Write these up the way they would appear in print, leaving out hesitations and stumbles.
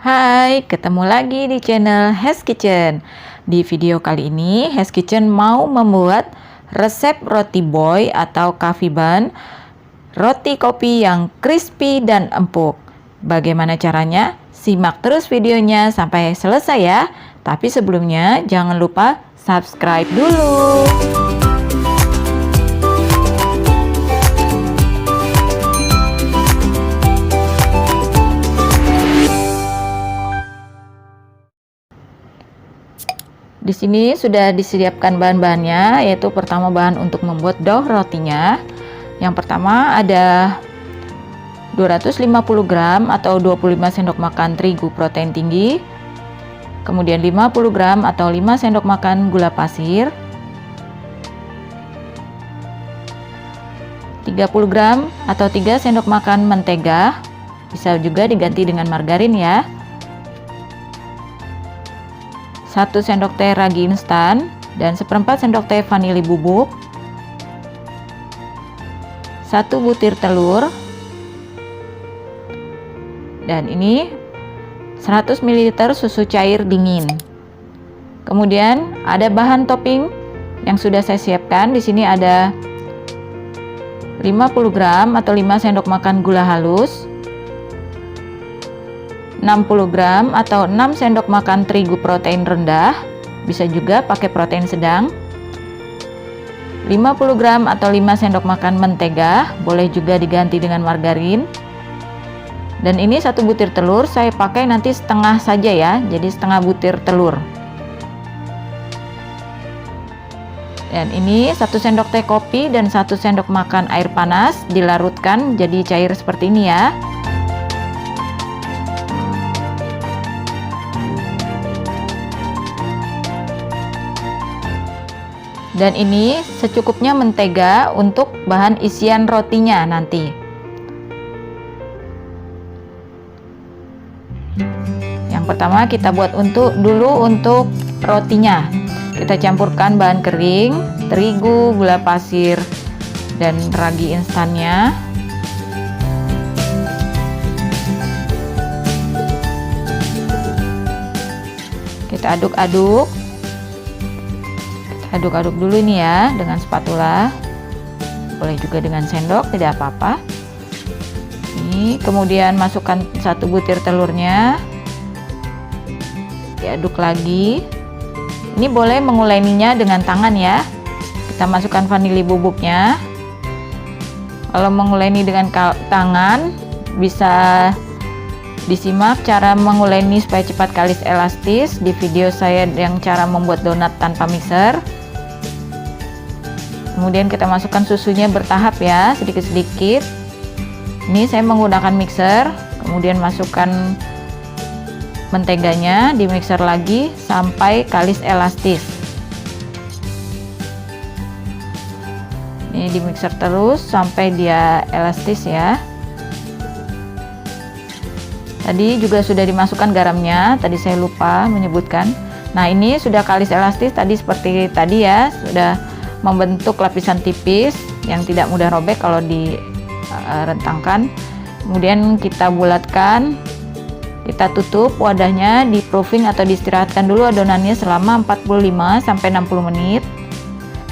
Hai, ketemu lagi di channel Hes Kitchen. Di video kali ini, Hes Kitchen mau membuat resep roti boy atau coffee bun, roti kopi yang crispy dan empuk. Bagaimana caranya? Simak terus videonya sampai selesai ya. Tapi sebelumnya, jangan lupa subscribe dulu. Di sini sudah disediakan bahan-bahannya, yaitu pertama bahan untuk membuat dough rotinya. Yang pertama ada 250 gram atau 25 sendok makan terigu protein tinggi. Kemudian 50 gram atau 5 sendok makan gula pasir. 30 gram atau 3 sendok makan mentega. Bisa juga diganti dengan margarin ya. 1 sendok teh ragi instan dan 1/4 sendok teh vanili bubuk, 1 butir telur, dan ini 100 ml susu cair dingin. Kemudian ada bahan topping yang sudah saya siapkan. Di sini ada 50 gram atau 5 sendok makan gula halus, 60 gram atau 6 sendok makan terigu protein rendah, bisa juga pakai protein sedang, 50 gram atau 5 sendok makan mentega, boleh juga diganti dengan margarin. Dan ini 1 butir telur, saya pakai nanti setengah saja ya, jadi setengah butir telur. Dan ini 1 sendok teh kopi dan 1 sendok makan air panas, dilarutkan jadi cair seperti ini ya. Dan ini secukupnya mentega untuk bahan isian rotinya nanti. Yang pertama kita buat dulu untuk rotinya. Kita campurkan bahan kering, terigu, gula pasir, dan ragi instannya. Kita aduk-aduk. Aduk-aduk dulu ini ya dengan spatula, boleh juga dengan sendok, tidak apa-apa. Ini kemudian masukkan 1 butir telurnya, diaduk lagi. Ini boleh menguleninya dengan tangan ya. Kita masukkan vanili bubuknya. Kalau menguleni dengan tangan, bisa disimak cara menguleni supaya cepat kalis elastis di video saya yang cara membuat donat tanpa mixer. Kemudian kita masukkan susunya bertahap ya, sedikit-sedikit. Ini saya menggunakan mixer, kemudian masukkan menteganya, di mixer lagi sampai kalis elastis. Ini di mixer terus sampai dia elastis ya. Tadi juga sudah dimasukkan garamnya, tadi saya lupa menyebutkan. Nah, ini sudah kalis elastis tadi seperti tadi ya, sudah membentuk lapisan tipis yang tidak mudah robek kalau direntangkan. Kemudian kita bulatkan, kita tutup wadahnya, di proofing atau diistirahatkan dulu adonannya selama 45 sampai 60 menit.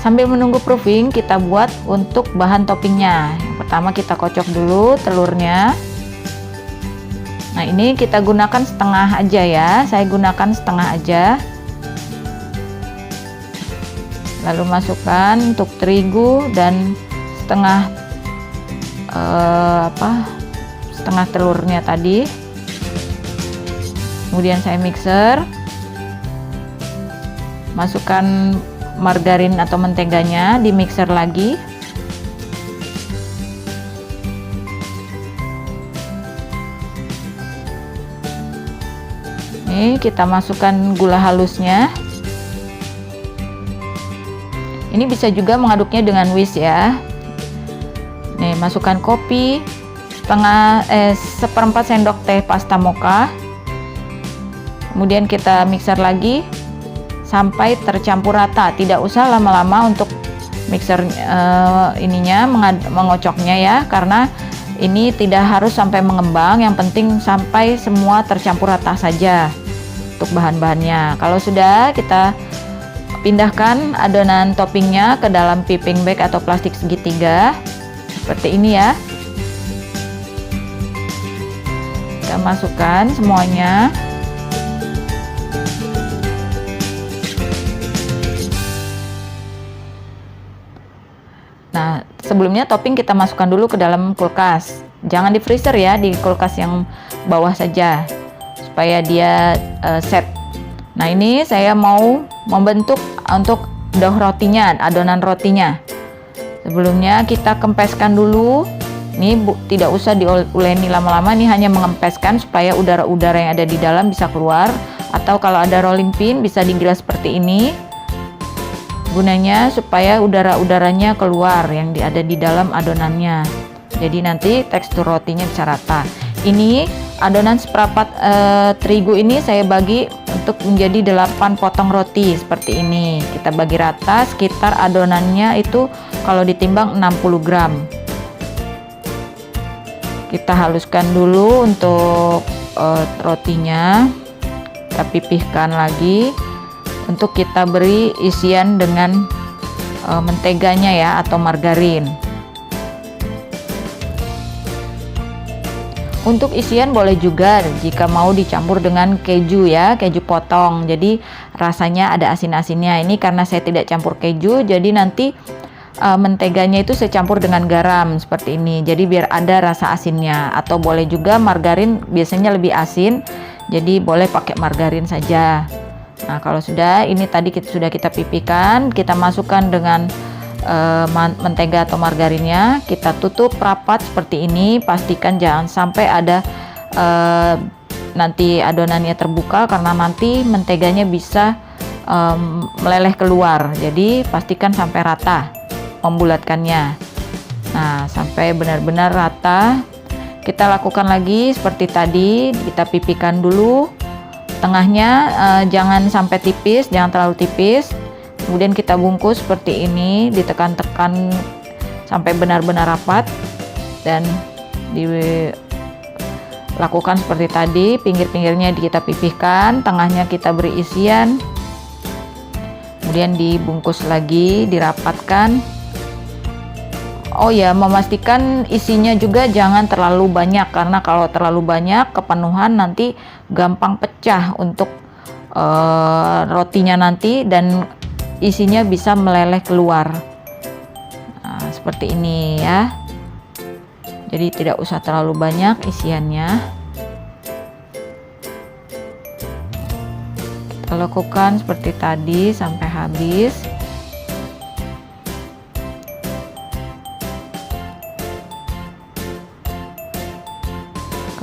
Sambil menunggu proofing, kita buat untuk bahan toppingnya. Yang pertama kita kocok dulu telurnya. Nah, ini kita gunakan setengah aja ya, saya gunakan setengah aja. Lalu masukkan untuk terigu dan setengah setengah telurnya tadi. Kemudian saya mixer, masukkan margarin atau menteganya, di mixer lagi. Ini kita masukkan gula halusnya. Ini bisa juga mengaduknya dengan whisk ya. Nih, masukkan kopi, 1/4 sendok teh pasta mocha. Kemudian kita mixer lagi sampai tercampur rata. Tidak usah lama-lama untuk mixer ininya mengocoknya ya, karena Ini tidak harus sampai mengembang, yang penting sampai semua tercampur rata saja untuk bahan-bahannya. Kalau sudah, kita pindahkan adonan toppingnya ke dalam piping bag atau plastik segitiga seperti ini ya. Kita masukkan semuanya. Nah, sebelumnya topping kita masukkan dulu ke dalam kulkas. Jangan di freezer ya, di kulkas yang bawah saja supaya dia set. Nah, ini saya mau membentuk untuk dough rotinya, adonan rotinya. Sebelumnya kita kempeskan dulu. Ini tidak usah diuleni lama-lama, ini hanya mengempeskan supaya udara-udara yang ada di dalam bisa keluar. Atau kalau ada rolling pin bisa digilas seperti ini. Gunanya supaya udara-udaranya keluar yang ada di dalam adonannya. Jadi nanti tekstur rotinya bisa rata. Ini adonan seperempat terigu ini saya bagi untuk menjadi 8 potong roti seperti ini. Kita bagi rata, sekitar adonannya itu kalau ditimbang 60 gram. Kita haluskan dulu untuk rotinya. Kita pipihkan lagi. Untuk kita beri isian dengan menteganya ya, atau margarin. Untuk isian boleh juga jika mau dicampur dengan keju ya, keju potong. Jadi rasanya ada asin-asinnya. Ini karena saya tidak campur keju, jadi nanti menteganya itu saya campur dengan garam seperti ini. Jadi biar ada rasa asinnya. Atau boleh juga margarin, biasanya lebih asin. Jadi boleh pakai margarin saja. Nah, kalau sudah, ini tadi sudah kita pipihkan, kita masukkan dengan mentega atau margarinnya, kita tutup rapat seperti ini. Pastikan jangan sampai ada nanti adonannya terbuka, karena nanti menteganya bisa meleleh keluar. Jadi pastikan sampai rata membulatkannya. Nah, sampai benar-benar rata. Kita lakukan lagi seperti tadi, kita pipihkan dulu. Tengahnya jangan sampai tipis, jangan terlalu tipis. Kemudian kita bungkus seperti ini, ditekan-tekan sampai benar-benar rapat dan dilakukan seperti tadi. Pinggir-pinggirnya kita pipihkan, tengahnya kita beri isian. Kemudian dibungkus lagi, dirapatkan. Oh ya, memastikan isinya juga jangan terlalu banyak, karena kalau terlalu banyak kepenuhan nanti gampang pecah untuk rotinya nanti dan isinya bisa meleleh keluar. Nah, seperti ini ya. Jadi tidak usah terlalu banyak isiannya. Kita lakukan seperti tadi sampai habis.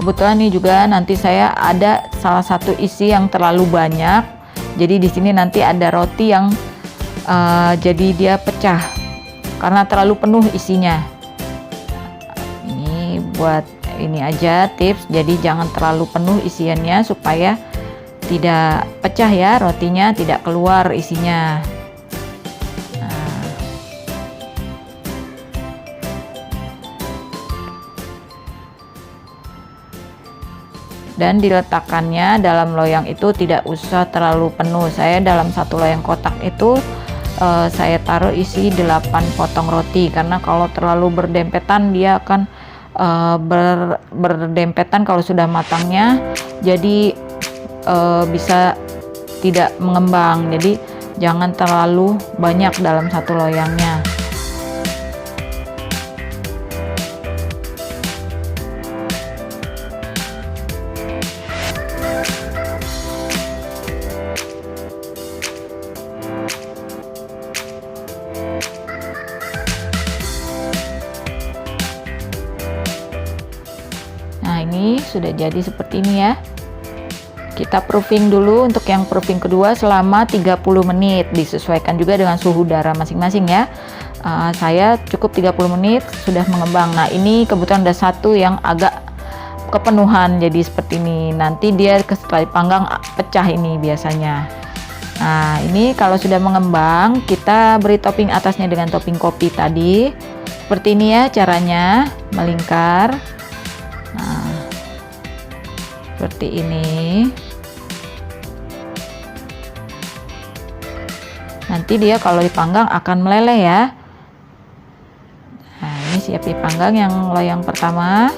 Kebetulan ini juga nanti saya ada salah satu isi yang terlalu banyak. Jadi di sini nanti ada roti yang jadi dia pecah karena terlalu penuh isinya. Ini buat ini aja tips. Jadi jangan terlalu penuh isiannya supaya tidak pecah ya, rotinya tidak keluar isinya. Dan diletakkannya dalam loyang itu tidak usah terlalu penuh. Saya dalam satu loyang kotak itu saya taruh isi 8 potong roti, karena kalau terlalu berdempetan dia akan berdempetan kalau sudah matangnya, jadi bisa tidak mengembang. Jadi jangan terlalu banyak dalam satu loyangnya. Nah, ini sudah jadi seperti ini ya. Kita proofing dulu untuk yang proofing kedua selama 30 menit. Disesuaikan juga dengan suhu udara masing-masing ya. Saya cukup 30 menit sudah mengembang. Nah, ini kebetulan ada satu yang agak kepenuhan jadi seperti ini. Nanti dia setelah dipanggang pecah ini biasanya. Nah, ini kalau sudah mengembang, kita beri topping atasnya dengan topping kopi tadi. seperti ini ya caranya melingkar. Nah, seperti ini. Nanti dia kalau dipanggang akan meleleh ya. Nah, ini siap dipanggang yang loyang pertama.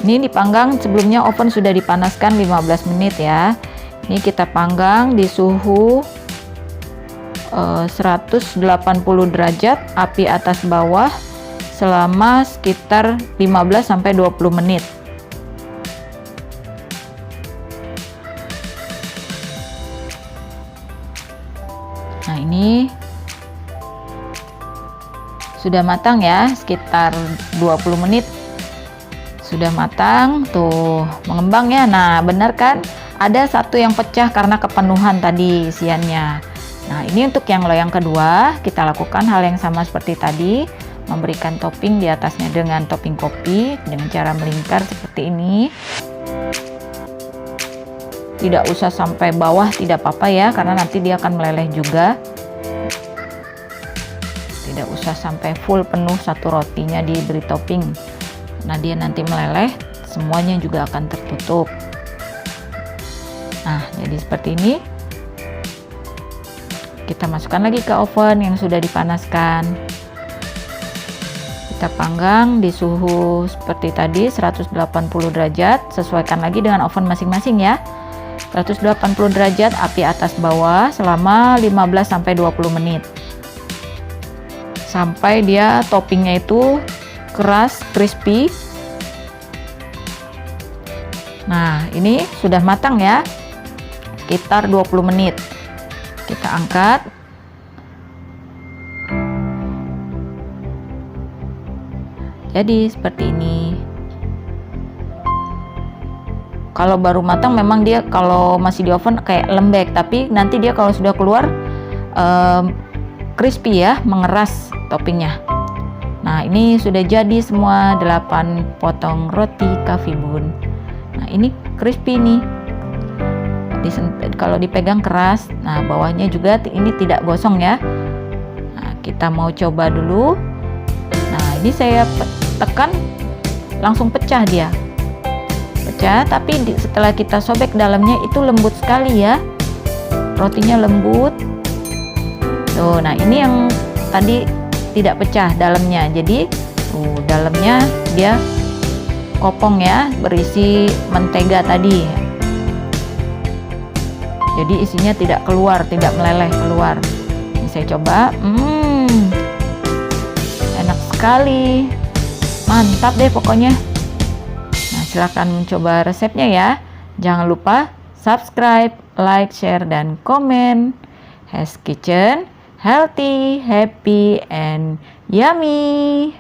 Ini dipanggang, sebelumnya oven sudah dipanaskan 15 menit ya. Ini kita panggang di suhu 180 derajat, api atas bawah selama sekitar 15-20 menit. Nah, ini sudah matang ya, sekitar 20 menit sudah matang tuh, mengembang ya. Nah, benar kan, ada satu yang pecah karena kepenuhan tadi isiannya. Nah, ini untuk yang loyang kedua kita lakukan hal yang sama seperti tadi, memberikan topping di atasnya dengan topping kopi dengan cara melingkar seperti ini. Tidak usah sampai bawah, tidak apa-apa ya, karena nanti dia akan meleleh juga. Tidak usah sampai full penuh satu rotinya diberi topping. Nah, dia nanti meleleh, semuanya juga akan tertutup. Nah, jadi seperti ini. Kita masukkan lagi ke oven yang sudah dipanaskan. Kita panggang di suhu seperti tadi 180 derajat, sesuaikan lagi dengan oven masing-masing ya. 180 derajat, api atas bawah selama 15-20 menit. Sampai dia toppingnya itu keras, crispy. Nah, ini sudah matang ya, sekitar 20 menit. Kita angkat. Jadi seperti ini. Kalau baru matang memang dia kalau masih di oven kayak lembek, tapi nanti dia kalau sudah keluar crispy ya, mengeras toppingnya. Nah, ini sudah jadi semua 8 potong roti Coffee Bun. Nah, ini crispy nih. Kalau dipegang keras. Nah, bawahnya juga ini tidak gosong ya. Nah, kita mau coba dulu. Nah, ini saya tekan langsung pecah dia. Pecah, tapi setelah kita sobek dalamnya itu lembut sekali ya. Rotinya lembut. Tuh, nah ini yang tadi tidak pecah dalamnya, jadi dalamnya dia kopong ya, berisi mentega tadi, jadi isinya tidak keluar, tidak meleleh keluar. Ini saya coba, enak sekali, mantap deh pokoknya. Nah, silahkan mencoba resepnya ya, jangan lupa subscribe, like, share, dan komen. Hes Kitchen, healthy, happy, and yummy.